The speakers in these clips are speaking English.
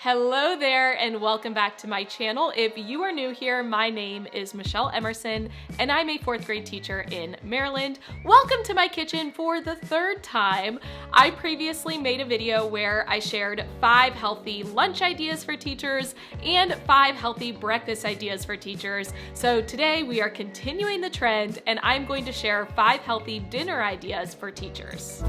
Hello there and welcome back to my channel. If you are new here, my name is Michelle Emerson and I'm a 4th grade teacher in Maryland. Welcome to my kitchen for the 3rd time. I previously made a video where I shared 5 healthy lunch ideas for teachers and 5 healthy breakfast ideas for teachers. So today we are continuing the trend and I'm going to share 5 healthy dinner ideas for teachers.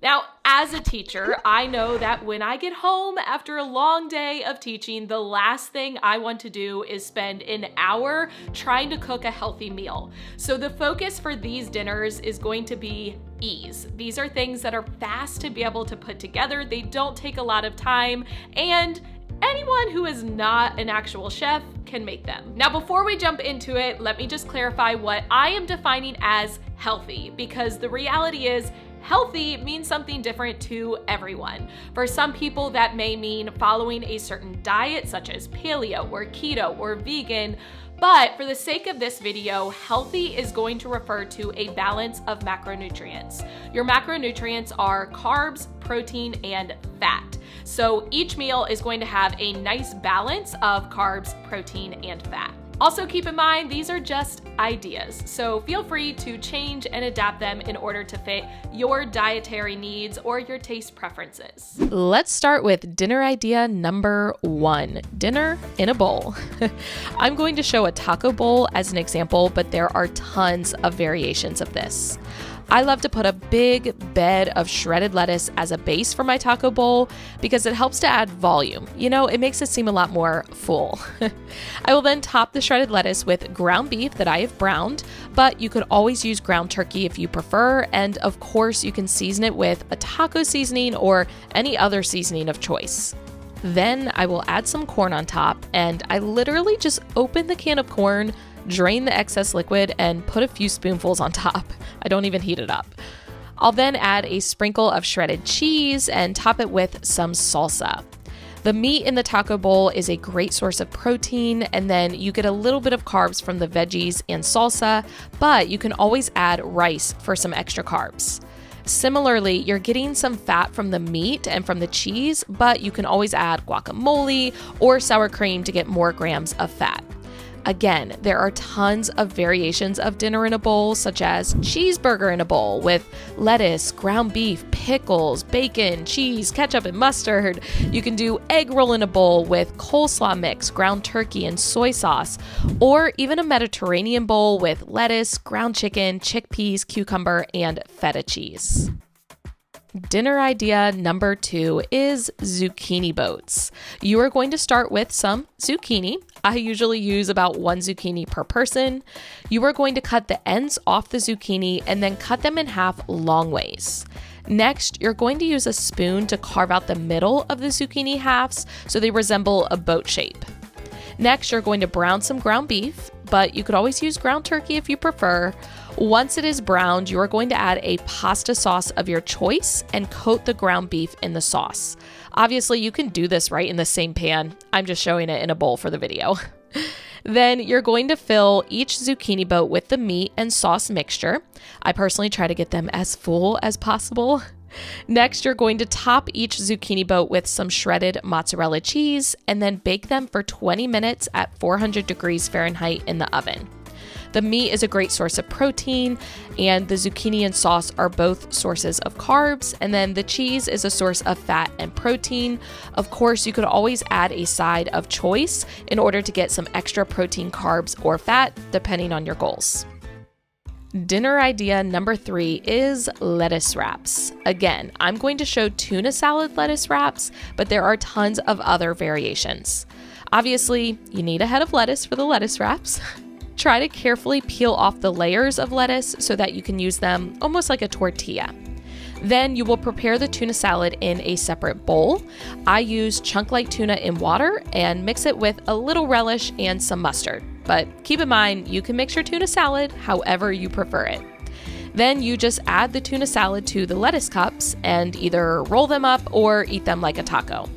Now, as a teacher, I know that when I get home after a long day of teaching, the last thing I want to do is spend an hour trying to cook a healthy meal. So the focus for these dinners is going to be ease. These are things that are fast to be able to put together. They don't take a lot of time, and anyone who is not an actual chef can make them. Now, before we jump into it, let me just clarify what I am defining as healthy, because the reality is healthy means something different to everyone. For some people, that may mean following a certain diet, such as paleo or keto or vegan. But for the sake of this video, healthy is going to refer to a balance of macronutrients. Your macronutrients are carbs, protein, and fat. So each meal is going to have a nice balance of carbs, protein, and fat. Also keep in mind, these are just ideas, so feel free to change and adapt them in order to fit your dietary needs or your taste preferences. Let's start with dinner idea number 1, dinner in a bowl. I'm going to show a taco bowl as an example, but there are tons of variations of this. I love to put a big bed of shredded lettuce as a base for my taco bowl because it helps to add volume. You know, it makes it seem a lot more full. I will then top the shredded lettuce with ground beef that I have browned, but you could always use ground turkey if you prefer. And of course, you can season it with a taco seasoning or any other seasoning of choice. Then I will add some corn on top, and I literally just open the can of corn, drain the excess liquid, and put a few spoonfuls on top. I don't even heat it up. I'll then add a sprinkle of shredded cheese and top it with some salsa. The meat in the taco bowl is a great source of protein, and then you get a little bit of carbs from the veggies and salsa, but you can always add rice for some extra carbs. Similarly, you're getting some fat from the meat and from the cheese, but you can always add guacamole or sour cream to get more grams of fat. Again, there are tons of variations of dinner in a bowl, such as cheeseburger in a bowl with lettuce, ground beef, pickles, bacon, cheese, ketchup, and mustard. You can do egg roll in a bowl with coleslaw mix, ground turkey, and soy sauce, or even a Mediterranean bowl with lettuce, ground chicken, chickpeas, cucumber, and feta cheese. Dinner idea number 2 is zucchini boats. You are going to start with some zucchini. I usually use about 1 zucchini per person. You are going to cut the ends off the zucchini and then cut them in half long ways. Next, you're going to use a spoon to carve out the middle of the zucchini halves so they resemble a boat shape. Next, you're going to brown some ground beef, but you could always use ground turkey if you prefer. Once it is browned, you are going to add a pasta sauce of your choice and coat the ground beef in the sauce. Obviously, you can do this right in the same pan. I'm just showing it in a bowl for the video. Then you're going to fill each zucchini boat with the meat and sauce mixture. I personally try to get them as full as possible. Next, you're going to top each zucchini boat with some shredded mozzarella cheese and then bake them for 20 minutes at 400 degrees Fahrenheit in the oven. The meat is a great source of protein, and the zucchini and sauce are both sources of carbs, and then the cheese is a source of fat and protein. Of course, you could always add a side of choice in order to get some extra protein, carbs, or fat, depending on your goals. Dinner idea number 3 is lettuce wraps. Again, I'm going to show tuna salad lettuce wraps, but there are tons of other variations. Obviously, you need a head of lettuce for the lettuce wraps. Try to carefully peel off the layers of lettuce so that you can use them almost like a tortilla. Then you will prepare the tuna salad in a separate bowl. I use chunk-like tuna in water and mix it with a little relish and some mustard. But keep in mind, you can mix your tuna salad however you prefer it. Then you just add the tuna salad to the lettuce cups and either roll them up or eat them like a taco.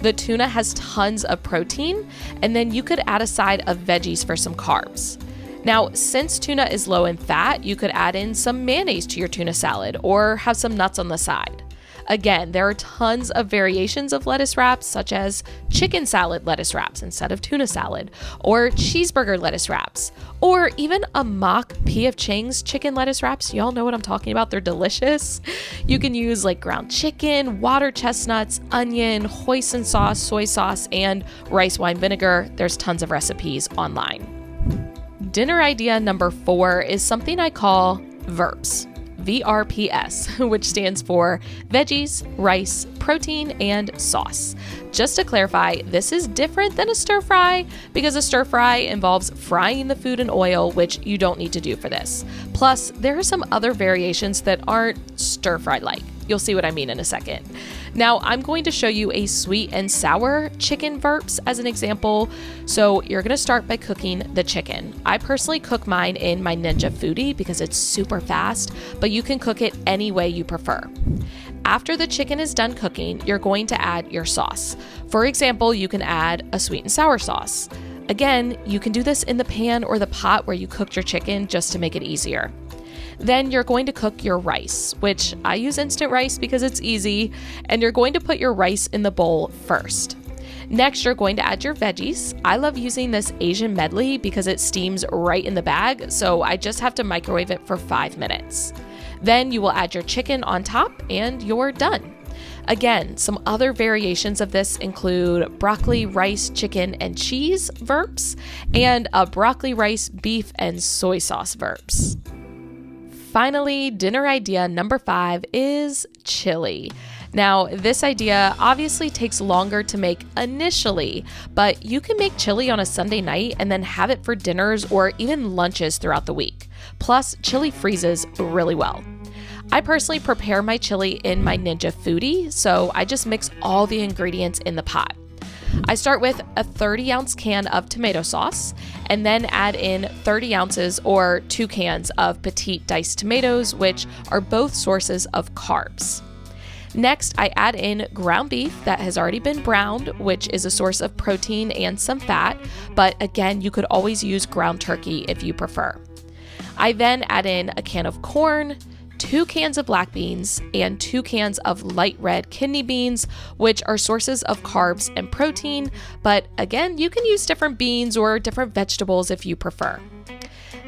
The tuna has tons of protein, and then you could add a side of veggies for some carbs. Now, since tuna is low in fat, you could add in some mayonnaise to your tuna salad or have some nuts on the side. Again, there are tons of variations of lettuce wraps, such as chicken salad lettuce wraps instead of tuna salad, or cheeseburger lettuce wraps, or even a mock P.F. Chang's chicken lettuce wraps. Y'all know what I'm talking about. They're delicious. You can use like ground chicken, water chestnuts, onion, hoisin sauce, soy sauce, and rice wine vinegar. There's tons of recipes online. Dinner idea number 4 is something I call Vrps. VRPS, which stands for veggies, rice, protein, and sauce. Just to clarify, this is different than a stir fry because a stir fry involves frying the food in oil, which you don't need to do for this. Plus, there are some other variations that aren't stir fry like. You'll see what I mean in a second. Now, I'm going to show you a sweet and sour chicken Vrps as an example. So you're going to start by cooking the chicken. I personally cook mine in my Ninja Foodie because it's super fast, but you can cook it any way you prefer. After the chicken is done cooking, you're going to add your sauce. For example, you can add a sweet and sour sauce. Again, you can do this in the pan or the pot where you cooked your chicken just to make it easier. Then you're going to cook your rice, which I use instant rice because it's easy, and you're going to put your rice in the bowl first. Next, you're going to add your veggies. I love using this Asian medley because it steams right in the bag, so I just have to microwave it for 5 minutes. Then you will add your chicken on top and you're done. Again, some other variations of this include broccoli, rice, chicken, and cheese Vrps, and a broccoli, rice, beef, and soy sauce Vrps. Finally, dinner idea number 5 is chili. Now, this idea obviously takes longer to make initially, but you can make chili on a Sunday night and then have it for dinners or even lunches throughout the week. Plus, chili freezes really well. I personally prepare my chili in my Ninja Foodie, so I just mix all the ingredients in the pot. I start with a 30-ounce can of tomato sauce and then add in 30 ounces or 2 cans of petite diced tomatoes, which are both sources of carbs. Next, I add in ground beef that has already been browned, which is a source of protein and some fat, but again, you could always use ground turkey if you prefer. I then add in a can of corn, 2 cans of black beans, and 2 cans of light red kidney beans, which are sources of carbs and protein, but again, you can use different beans or different vegetables if you prefer.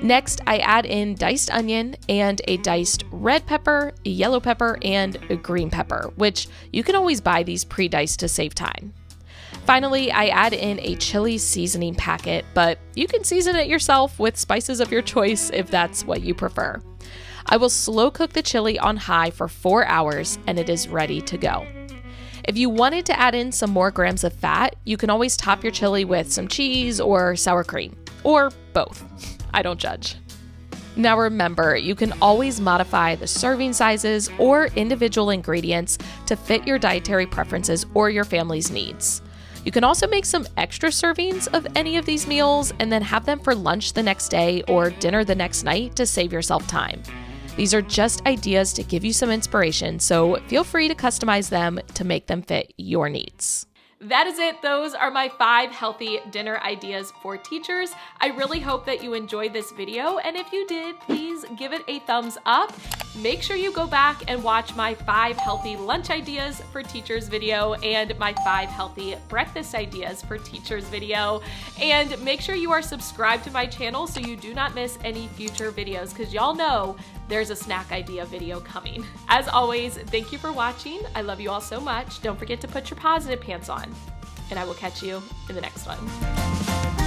Next, I add in diced onion and a diced red pepper, yellow pepper, and a green pepper, which you can always buy these pre-diced to save time. Finally, I add in a chili seasoning packet, but you can season it yourself with spices of your choice if that's what you prefer. I will slow cook the chili on high for 4 hours and it is ready to go. If you wanted to add in some more grams of fat, you can always top your chili with some cheese or sour cream, or both. I don't judge. Now remember, you can always modify the serving sizes or individual ingredients to fit your dietary preferences or your family's needs. You can also make some extra servings of any of these meals and then have them for lunch the next day or dinner the next night to save yourself time. These are just ideas to give you some inspiration, so feel free to customize them to make them fit your needs. That is it. Those are my 5 healthy dinner ideas for teachers. I really hope that you enjoyed this video, and if you did, please give it a thumbs up. Make sure you go back and watch my 5 healthy lunch ideas for teachers video and my 5 healthy breakfast ideas for teachers video. And make sure you are subscribed to my channel so you do not miss any future videos, because y'all know there's a snack idea video coming. As always, thank you for watching. I love you all so much. Don't forget to put your positive pants on, and I will catch you in the next one.